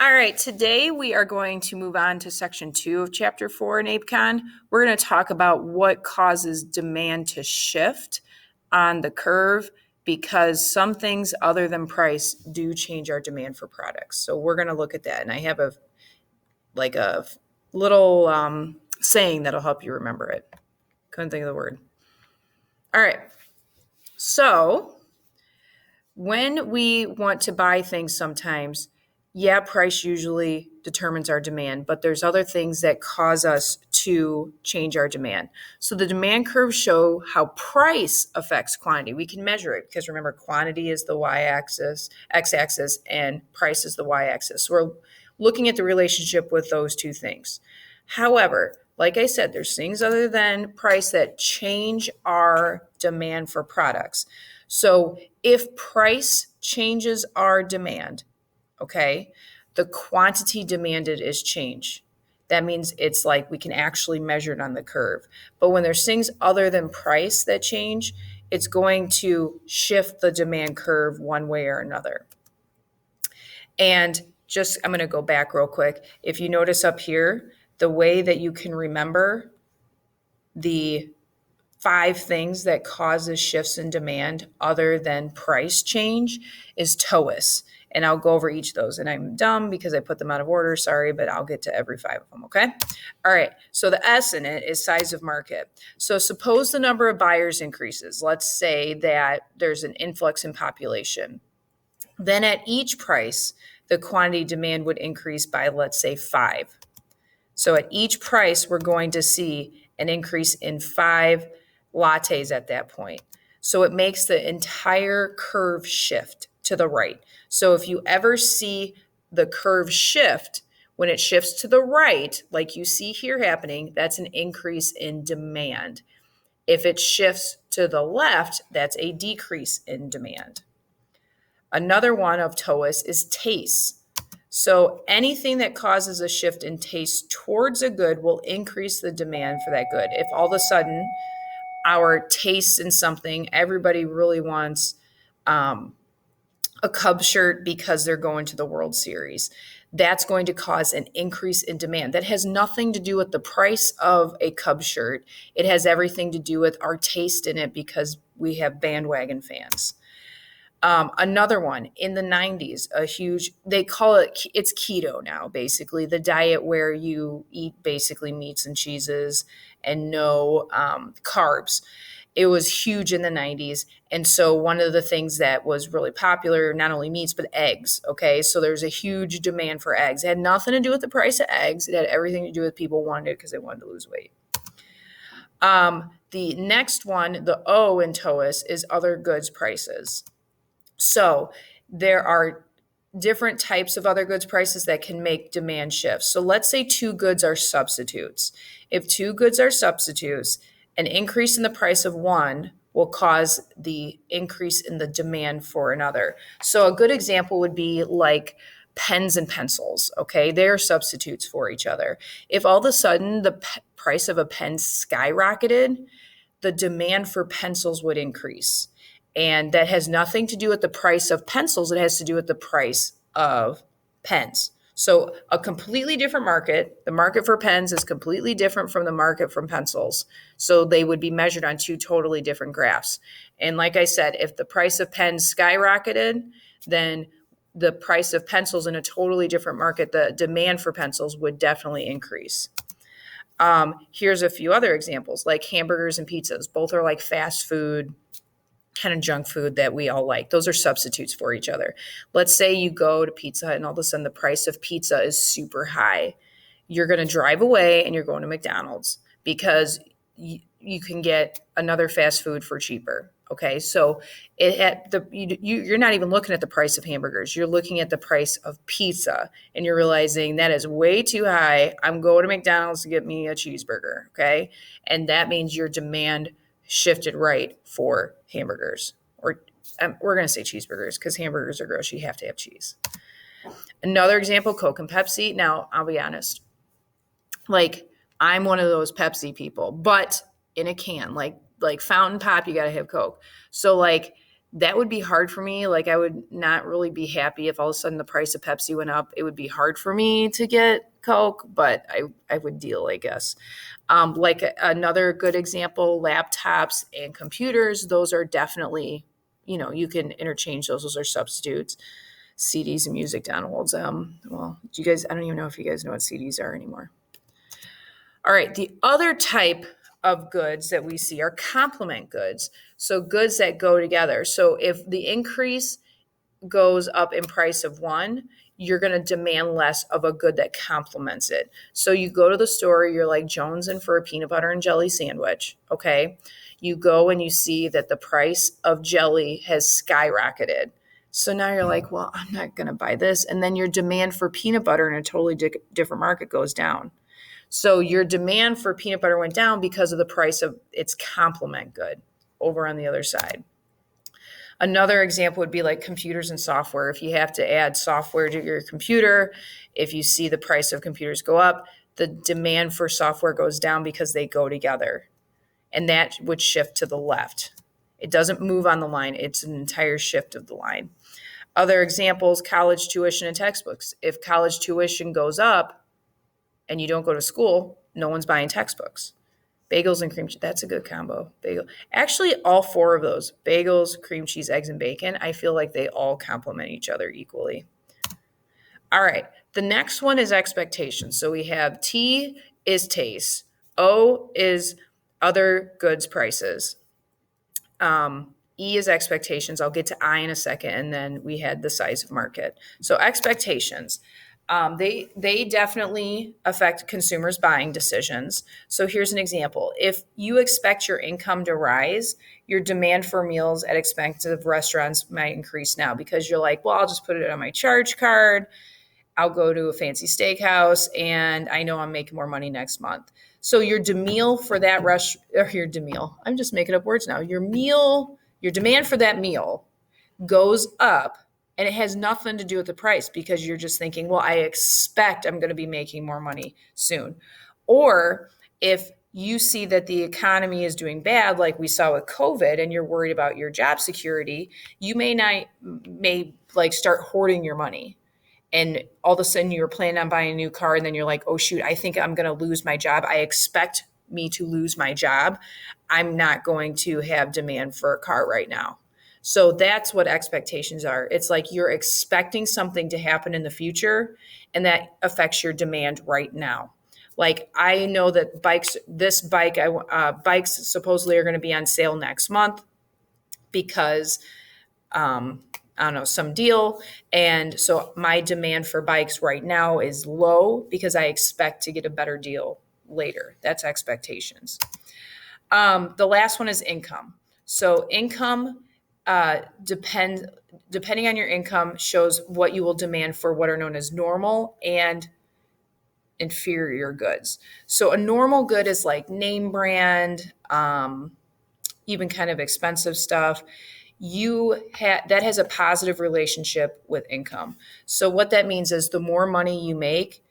All right, today we are going to move on to section 2 of chapter 4 in APECON. We're going to talk about what causes demand to shift on the curve because some things other than price do change our demand for products. So we're going to look at that. And I have a little saying that'll help you remember it. Couldn't think of the word. All right. So when we want to buy things sometimes, price usually determines our demand, but there's other things that cause us to change our demand. So the demand curves show how price affects quantity. We can measure it because remember, quantity is the y-axis, x-axis, and price is the y-axis. So we're looking at the relationship with those two things. However, like I said, there's things other than price that change our demand for products. So if price changes our demand, okay, the quantity demanded is changed. That means it's like we can actually measure it on the curve. But when there's things other than price that change, it's going to shift the demand curve one way or another. And I'm going to go back real quick. If you notice up here, the way that you can remember the 5 things that causes shifts in demand other than price change is TOAS. And I'll go over each of those. And I'm dumb because I put them out of order. Sorry, but I'll get to every 5 of them, okay? All right. So the S in it is size of market. So suppose the number of buyers increases. Let's say that there's an influx in population. Then at each price, the quantity demand would increase by, let's say, 5. So at each price, we're going to see an increase in 5 lattes at that point. So it makes the entire curve shift to the right. So if you ever see the curve shift, when it shifts to the right, like you see here happening, that's an increase in demand. If it shifts to the left, that's a decrease in demand. Another one of TOAS is taste. So anything that causes a shift in taste towards a good will increase the demand for that good. If all of a sudden our tastes in something, everybody really wants a Cubs shirt because they're going to the World Series, that's going to cause an increase in demand. That has nothing to do with the price of a Cubs shirt. It has everything to do with our taste in it because we have bandwagon fans. Another one in the 90s, they call it's keto now, basically, the diet where you eat basically meats and cheeses and no carbs. It was huge in the 90s. And so one of the things that was really popular, not only meats, but eggs. Okay. So there's a huge demand for eggs. It had nothing to do with the price of eggs. It had everything to do with people wanted it because they wanted to lose weight. The next one, the O in TOAS, is other goods prices. So there are different types of other goods prices that can make demand shifts. So let's say 2 goods are substitutes. If 2 goods are substitutes, an increase in the price of one will cause the increase in the demand for another. So a good example would be like pens and pencils, okay? They're substitutes for each other. If all of a sudden the price of a pen skyrocketed, the demand for pencils would increase. And that has nothing to do with the price of pencils. It has to do with the price of pens. So a completely different market. The market for pens is completely different from the market from pencils. So they would be measured on 2 totally different graphs. And like I said, if the price of pens skyrocketed, then the price of pencils in a totally different market, the demand for pencils would definitely increase. Here's a few other examples, like hamburgers and pizzas. Both are like fast food, kind of junk food that we all like. Those are substitutes for each other. Let's say you go to Pizza Hut and all of a sudden the price of pizza is super high. You're going to drive away and you're going to McDonald's because you can get another fast food for cheaper. Okay, so you're not even looking at the price of hamburgers. You're looking at the price of pizza, and you're realizing that is way too high. I'm going to McDonald's to get me a cheeseburger. Okay, and that means your demand shifted right for hamburgers, or we're going to say cheeseburgers because hamburgers are gross. You have to have cheese. Another example, Coke and Pepsi. Now, I'll be honest. Like, I'm one of those Pepsi people, but in a can, like fountain pop, you got to have Coke. So like that would be hard for me. Like I would not really be happy if all of a sudden the price of Pepsi went up. It would be hard for me to get Coke, but I would deal, I guess. Like another good example, laptops and computers, those are definitely, you can interchange those. Those are substitutes. CDs and music downloads. Well, do you guys, I don't even know if you guys know what CDs are anymore. All right, the other type of goods that we see are complement goods. So goods that go together. So if the increase goes up in price of one, you're going to demand less of a good that complements it. So you go to the store, you're like jonesing for a peanut butter and jelly sandwich, okay? You go and you see that the price of jelly has skyrocketed. So now you're like, well, I'm not going to buy this. And then your demand for peanut butter in a totally different market goes down. So your demand for peanut butter went down because of the price of its complement good over on the other side. Another example would be like computers and software. If you have to add software to your computer, if you see the price of computers go up, the demand for software goes down because they go together. And that would shift to the left. It doesn't move on the line, it's an entire shift of the line. Other examples, college tuition and textbooks. If college tuition goes up and you don't go to school, no one's buying textbooks. Bagels and cream cheese, that's a good combo. Bagel. Actually, all four of those, bagels, cream cheese, eggs, and bacon, I feel like they all complement each other equally. All right, the next one is expectations. So we have T is taste. O is other goods prices. E is expectations. I'll get to I in a second, and then we had the size of market. So expectations. They definitely affect consumers' buying decisions. So here's an example. If you expect your income to rise, your demand for meals at expensive restaurants might increase now because you're like, well, I'll just put it on my charge card. I'll go to a fancy steakhouse and I know I'm making more money next month. So your demeal for that your demeal, I'm just making up words now. Your demand for that meal goes up, and it has nothing to do with the price because you're just thinking, well, I expect I'm going to be making more money soon. Or if you see that the economy is doing bad, like we saw with COVID, and you're worried about your job security, you may like start hoarding your money. And all of a sudden you're planning on buying a new car, and then you're like, oh shoot, I think I'm going to lose my job. I expect me to lose my job. I'm not going to have demand for a car right now. So that's what expectations are. It's like you're expecting something to happen in the future, and that affects your demand right now. Like I know that bikes supposedly are going to be on sale next month because I don't know, some deal. And so my demand for bikes right now is low because I expect to get a better deal later. That's expectations. The last one is income. So income depending on your income shows what you will demand for what are known as normal and inferior goods. So a normal good is like name brand, even kind of expensive stuff. That has a positive relationship with income. So what that means is the more money you make,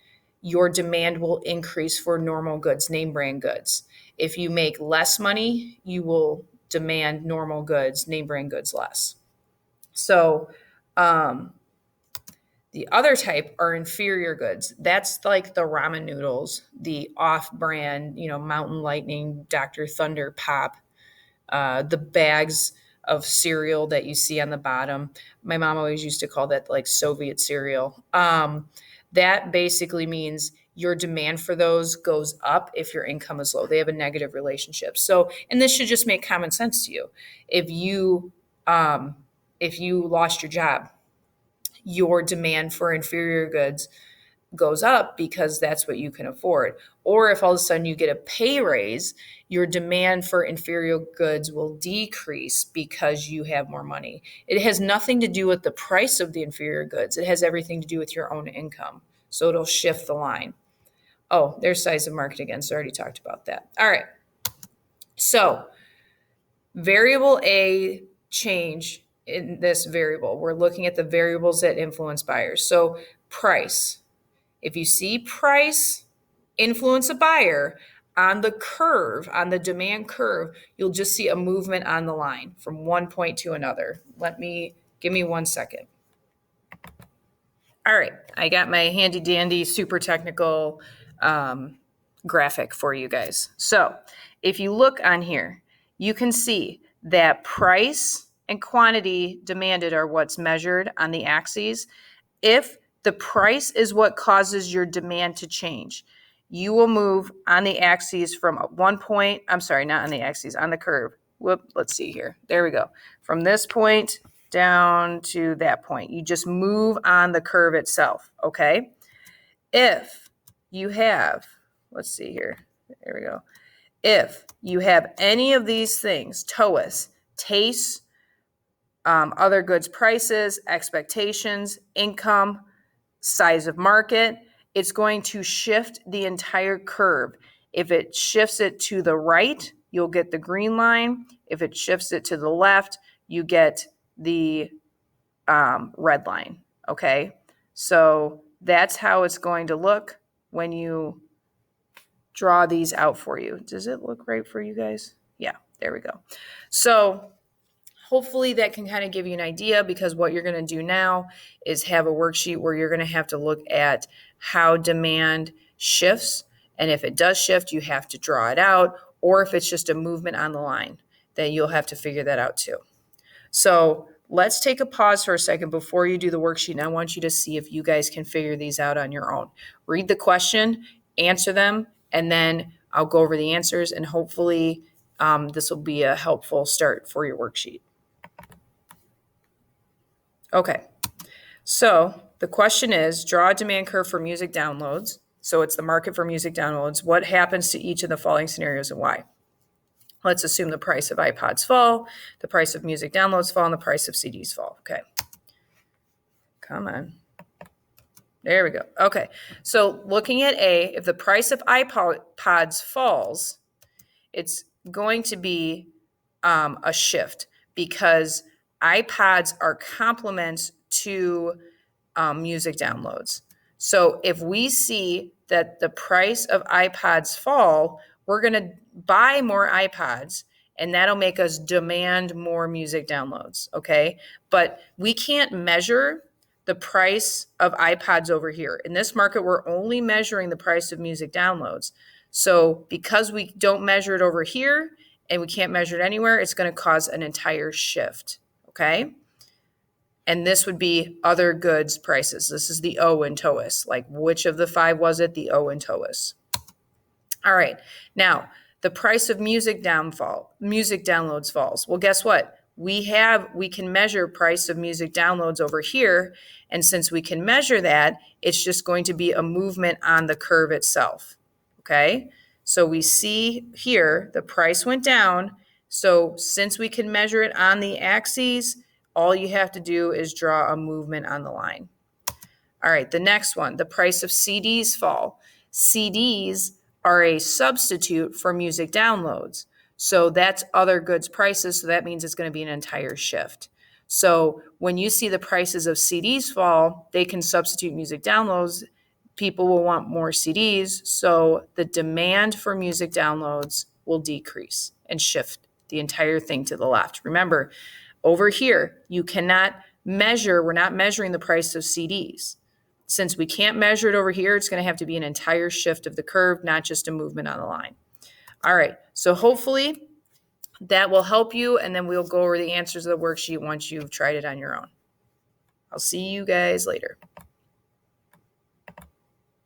your demand will increase for normal goods, name brand goods. If you make less money, you will demand normal goods, name brand goods less. So the other type are inferior goods. That's like the ramen noodles, the off-brand, Mountain Lightning, Dr. Thunder Pop, the bags of cereal that you see on the bottom. My mom always used to call that like Soviet cereal. That basically means your demand for those goes up if your income is low. They have a negative relationship. So, and this should just make common sense to you. If you lost your job, your demand for inferior goods goes up because that's what you can afford. Or if all of a sudden you get a pay raise, your demand for inferior goods will decrease because you have more money. It has nothing to do with the price of the inferior goods. It has everything to do with your own income. So it'll shift the line. Oh, there's size of market again. So I already talked about that. All right. So variable A change in this variable. We're looking at the variables that influence buyers. So price. If you see price influence a buyer, on the curve, on the demand curve, you'll just see a movement on the line from one point to another. Give me 1 second. All right, I got my handy dandy super technical graphic for you guys. So if you look on here, you can see that price and quantity demanded are what's measured on the axes. If the price is what causes your demand to change, you will move on the axes from one point, I'm sorry, not on the axes, on the curve. Let's see here. There we go. From this point down to that point. You just move on the curve itself, okay? If you have, let's see here. There we go. If you have any of these things, TOAS, taste, other goods prices, expectations, income, size of market, it's going to shift the entire curve. If it shifts it to the right, you'll get the green line. If it shifts it to the left, you get the red line. Okay, so that's how it's going to look when you draw these out for you. Does it look right for you guys? Yeah, there we go. So hopefully that can kind of give you an idea, because what you're going to do now is have a worksheet where you're going to have to look at how demand shifts. And if it does shift, you have to draw it out. Or if it's just a movement on the line, then you'll have to figure that out too. So let's take a pause for a second before you do the worksheet. And I want you to see if you guys can figure these out on your own. Read the question, answer them, and then I'll go over the answers, and hopefully this will be a helpful start for your worksheet. Okay, so the question is, draw a demand curve for music downloads. So it's the market for music downloads. What happens to each of the following scenarios and why? Let's assume the price of iPods fall, the price of music downloads fall, and the price of CDs fall. Okay. Come on. There we go. Okay. So looking at A, if the price of iPods falls, it's going to be a shift, because iPods are complements to music downloads. So if we see that the price of iPods fall, we're going to buy more iPods, and that'll make us demand more music downloads, okay? But we can't measure the price of iPods over here. In this market, we're only measuring the price of music downloads. So because we don't measure it over here and we can't measure it anywhere, it's going to cause an entire shift, okay? And this would be other goods prices. This is the O in TOAS. Like, which of the five was it? The O in TOAS. All right. Now, the price of music downloads falls. Well, guess what? We can measure price of music downloads over here. And since we can measure that, it's just going to be a movement on the curve itself. Okay. So we see here the price went down. So since we can measure it on the axes, all you have to do is draw a movement on the line. All right, the next one, the price of CDs fall. CDs are a substitute for music downloads. So that's other goods prices. So that means it's going to be an entire shift. So when you see the prices of CDs fall, they can substitute music downloads. People will want more CDs. So the demand for music downloads will decrease and shift the entire thing to the left. Remember, over here, you cannot measure, we're not measuring the price of CDs. Since we can't measure it over here, it's going to have to be an entire shift of the curve, not just a movement on the line. All right, so hopefully that will help you, and then we'll go over the answers of the worksheet once you've tried it on your own. I'll see you guys later.